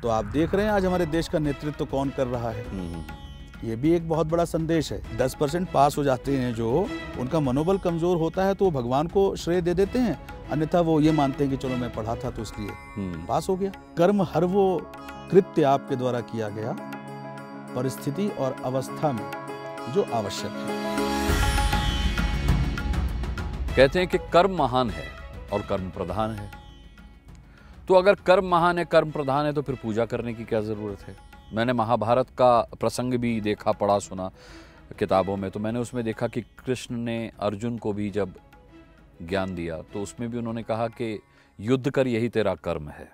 तो आप देख रहे हैं आज हमारे देश का नेतृत्व कौन कर रहा है। ये भी एक बहुत बड़ा संदेश है। 10% पास हो जाते हैं जो, उनका मनोबल कमजोर होता है तो वो भगवान को श्रेय दे देते हैं, अन्यथा वो ये मानते हैं कि चलो मैं पढ़ा था तो इसलिए पास हो गया। कर्म हर वो कृत्य आपके द्वारा किया गया परिस्थिति और अवस्था में जो आवश्यक है। कहते हैं कि कर्म महान है और कर्म प्रधान है। तो अगर कर्म महान है, कर्म प्रधान है, तो फिर पूजा करने की क्या जरूरत है? मैंने महाभारत का प्रसंग भी देखा, पढ़ा, सुना किताबों में। तो मैंने उसमें देखा कि कृष्ण ने अर्जुन को भी जब ज्ञान दिया तो उसमें भी उन्होंने कहा कि युद्ध कर, यही तेरा कर्म है।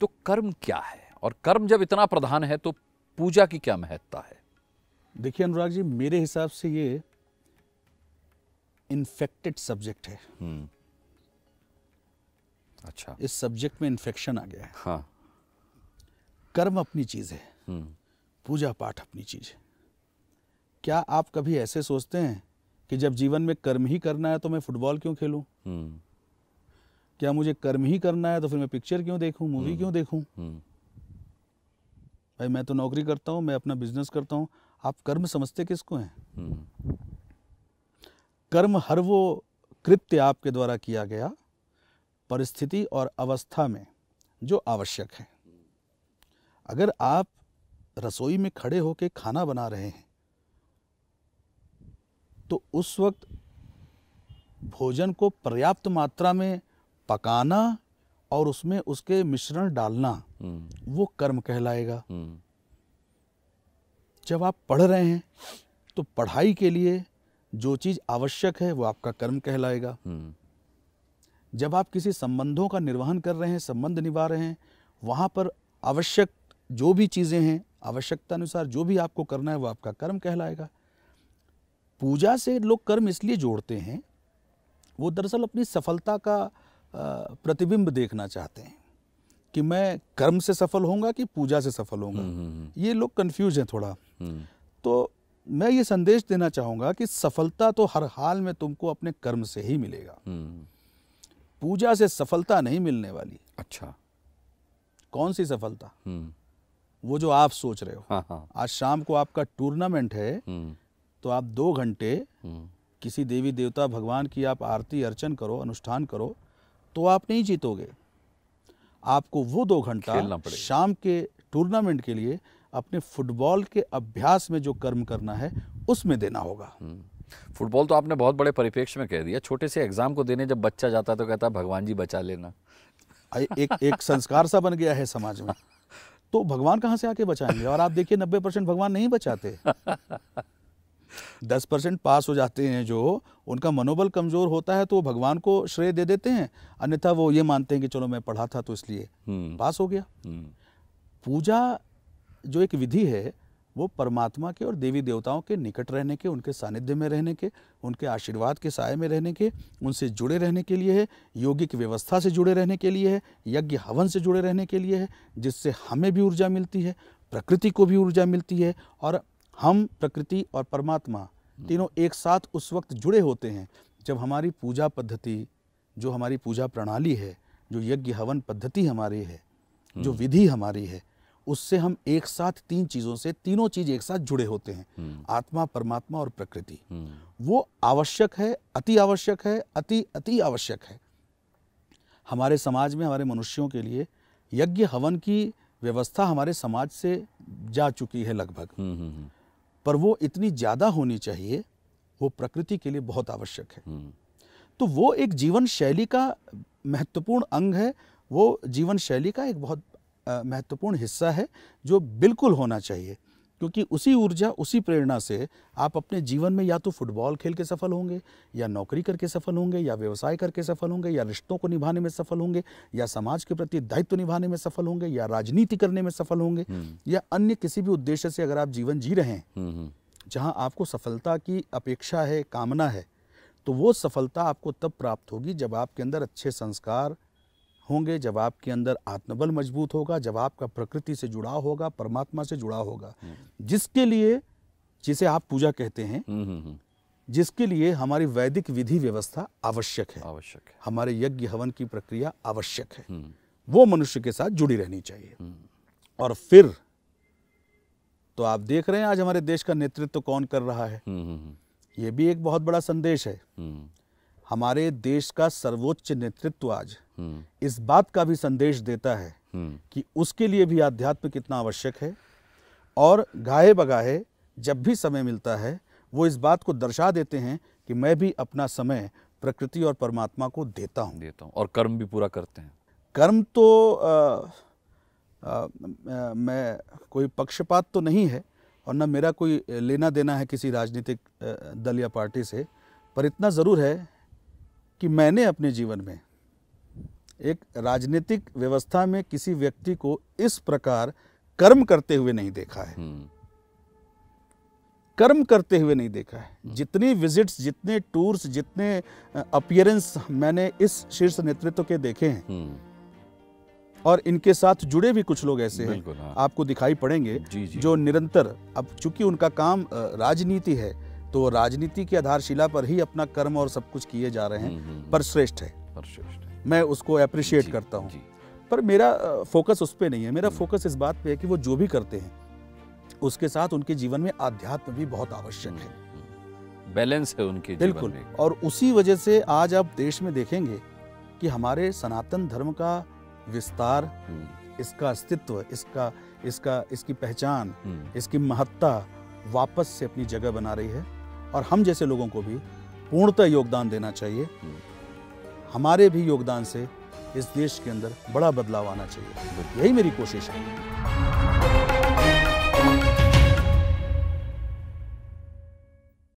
तो कर्म क्या है, और कर्म जब इतना प्रधान है तो पूजा की क्या महत्ता है? देखिए अनुराग जी, मेरे हिसाब से ये इन्फेक्टेड सब्जेक्ट है। अच्छा, इस सब्जेक्ट में इन्फेक्शन आ गया है। हाँ। कर्म अपनी चीज है, पूजा पाठ अपनी चीज है। क्या आप कभी ऐसे सोचते हैं कि जब जीवन में कर्म ही करना है तो मैं फुटबॉल क्यों खेलूं? क्या मुझे कर्म ही करना है तो फिर मैं पिक्चर क्यों देखूं, मूवी क्यों देखूं? भाई मैं तो नौकरी करता हूं, मैं अपना बिजनेस करता हूं। आप कर्म समझते किसको हैं? कर्म हर वो कृत्य आपके द्वारा किया गया परिस्थिति और अवस्था में जो आवश्यक है। अगर आप रसोई में खड़े होकर खाना बना रहे हैं तो उस वक्त भोजन को पर्याप्त मात्रा में पकाना और उसमें उसके मिश्रण डालना वो कर्म कहलाएगा। जब आप पढ़ रहे हैं तो पढ़ाई के लिए जो चीज आवश्यक है वो आपका कर्म कहलाएगा। जब आप किसी संबंधों का निर्वहन कर रहे हैं, संबंध निभा रहे हैं, वहां पर आवश्यक जो भी चीजें हैं, आवश्यकता अनुसार जो भी आपको करना है वो आपका कर्म कहलाएगा। पूजा से लोग कर्म इसलिए जोड़ते हैं, वो दरअसल अपनी सफलता का प्रतिबिंब देखना चाहते हैं कि मैं कर्म से सफल होऊंगा कि पूजा से सफल होऊंगा। ये लोग कंफ्यूज हैं थोड़ा। तो मैं ये संदेश देना चाहूंगा कि सफलता तो हर हाल में तुमको अपने कर्म से ही मिलेगा। पूजा से सफलता नहीं मिलने वाली। अच्छा, कौन सी सफलता? वो जो आप सोच रहे हो। हाँ। आज शाम को आपका टूर्नामेंट है तो आप 2 घंटे किसी देवी देवता भगवान की आप आरती अर्चन करो, अनुष्ठान करो, तो आप नहीं जीतोगे। आपको वो 2 घंटा शाम के टूर्नामेंट के लिए अपने फुटबॉल के अभ्यास में जो कर्म करना है उसमें देना होगा। फुटबॉल तो आपने बहुत बड़े परिप्रेक्ष्य में कह दिया। छोटे से एग्जाम को देने जब बच्चा जाता है तो कहता है भगवान जी बचा लेना। एक संस्कार सा बन गया है समाज में। तो भगवान कहाँ से आके बचाएंगे? और आप देखिए 90% भगवान नहीं बचाते। 10% पास हो जाते हैं जो, उनका मनोबल कमजोर होता है तो वो भगवान को श्रेय दे देते हैं, अन्यथा वो ये मानते हैं कि चलो मैं पढ़ा था तो इसलिए पास हो गया। पूजा जो एक विधि है वो परमात्मा के और देवी देवताओं के निकट रहने के, उनके सानिध्य में रहने के, उनके आशीर्वाद के साए में रहने के, उनसे जुड़े रहने के लिए है, योगिक व्यवस्था से जुड़े रहने के लिए है, यज्ञ हवन से जुड़े रहने के लिए है, जिससे हमें भी ऊर्जा मिलती है, प्रकृति को भी ऊर्जा मिलती है, और हम प्रकृति और परमात्मा तीनों एक साथ उस वक्त जुड़े होते हैं जब हमारी पूजा पद्धति, जो हमारी पूजा प्रणाली है, जो यज्ञ हवन पद्धति हमारी है, जो विधि हमारी है, उससे हम एक साथ 3 चीजों से, तीनों चीज एक साथ जुड़े होते हैं, आत्मा, परमात्मा और प्रकृति। वो आवश्यक है, अति आवश्यक है, अति अति आवश्यक है। हमारे समाज में, हमारे मनुष्यों के लिए यज्ञ हवन की व्यवस्था हमारे समाज से जा चुकी है लगभग, पर वो इतनी ज्यादा होनी चाहिए, वो प्रकृति के लिए बहुत आवश्यक है। तो वो एक जीवन शैली का महत्वपूर्ण अंग है, वो जीवन शैली का एक बहुत महत्वपूर्ण हिस्सा है जो बिल्कुल होना चाहिए, क्योंकि उसी ऊर्जा, उसी प्रेरणा से आप अपने जीवन में या तो फुटबॉल खेल के सफल होंगे, या नौकरी करके सफल होंगे, या व्यवसाय करके सफल होंगे, या रिश्तों को निभाने में सफल होंगे, या समाज के प्रति दायित्व निभाने में सफल होंगे, या राजनीति करने में सफल होंगे, या अन्य किसी भी उद्देश्य से अगर आप जीवन जी रहे हैं जहां आपको सफलता की अपेक्षा है, कामना है, तो वो सफलता आपको तब प्राप्त होगी जब आपके अंदर अच्छे संस्कार होंगे, जब आपके अंदर आत्मबल मजबूत होगा, जब आपका प्रकृति से जुड़ाव होगा, परमात्मा से जुड़ाव होगा, जिसके लिए, जिसे आप पूजा कहते हैं, जिसके लिए हमारी वैदिक विधि व्यवस्था आवश्यक है, हमारे यज्ञ हवन की प्रक्रिया आवश्यक है। वो मनुष्य के साथ जुड़ी रहनी चाहिए। और फिर तो आप देख रहे हैं आज हमारे देश का नेतृत्व कौन कर रहा है। ये भी एक बहुत बड़ा संदेश है। हमारे देश का सर्वोच्च नेतृत्व आज इस बात का भी संदेश देता है कि उसके लिए भी आध्यात्म कितना आवश्यक है, और गाहे बगाहे जब भी समय मिलता है वो इस बात को दर्शा देते हैं कि मैं भी अपना समय प्रकृति और परमात्मा को देता हूँ और कर्म भी पूरा करते हैं। कर्म तो मैं कोई पक्षपात तो नहीं है और न मेरा कोई लेना देना है किसी राजनीतिक दल या पार्टी से, पर इतना ज़रूर है कि मैंने अपने जीवन में एक राजनीतिक व्यवस्था में किसी व्यक्ति को इस प्रकार कर्म करते हुए नहीं देखा है। कर्म करते हुए नहीं देखा है। जितनी विजिट्स, जितने टूर्स, जितने अपीयरेंस मैंने इस शीर्ष नेतृत्व के देखे हैं, और इनके साथ जुड़े भी कुछ लोग ऐसे हैं, हाँ। आपको दिखाई पड़ेंगे जो निरंतर, अब चूंकि उनका काम राजनीति है तो राजनीति की आधारशिला पर ही अपना कर्म और सब कुछ किए जा रहे हैं, पर श्रेष्ठ है। मैं उसको अप्रिशिएट करता हूँ, पर मेरा फोकस उस पर नहीं है। मेरा फोकस इस बात पे है कि वो जो भी करते हैं उसके साथ उनके जीवन में आध्यात्म भी बहुत आवश्यक है, बैलेंस है उनके बिल्कुल। और उसी वजह से आज आप देश में देखेंगे कि हमारे सनातन धर्म का विस्तार, इसका अस्तित्व, इसकी पहचान, इसकी महत्ता वापस से अपनी जगह बना रही है, और हम जैसे लोगों को भी पूर्णतः योगदान देना चाहिए। हमारे भी योगदान से इस देश के अंदर बड़ा बदलाव आना चाहिए, यही मेरी कोशिश है।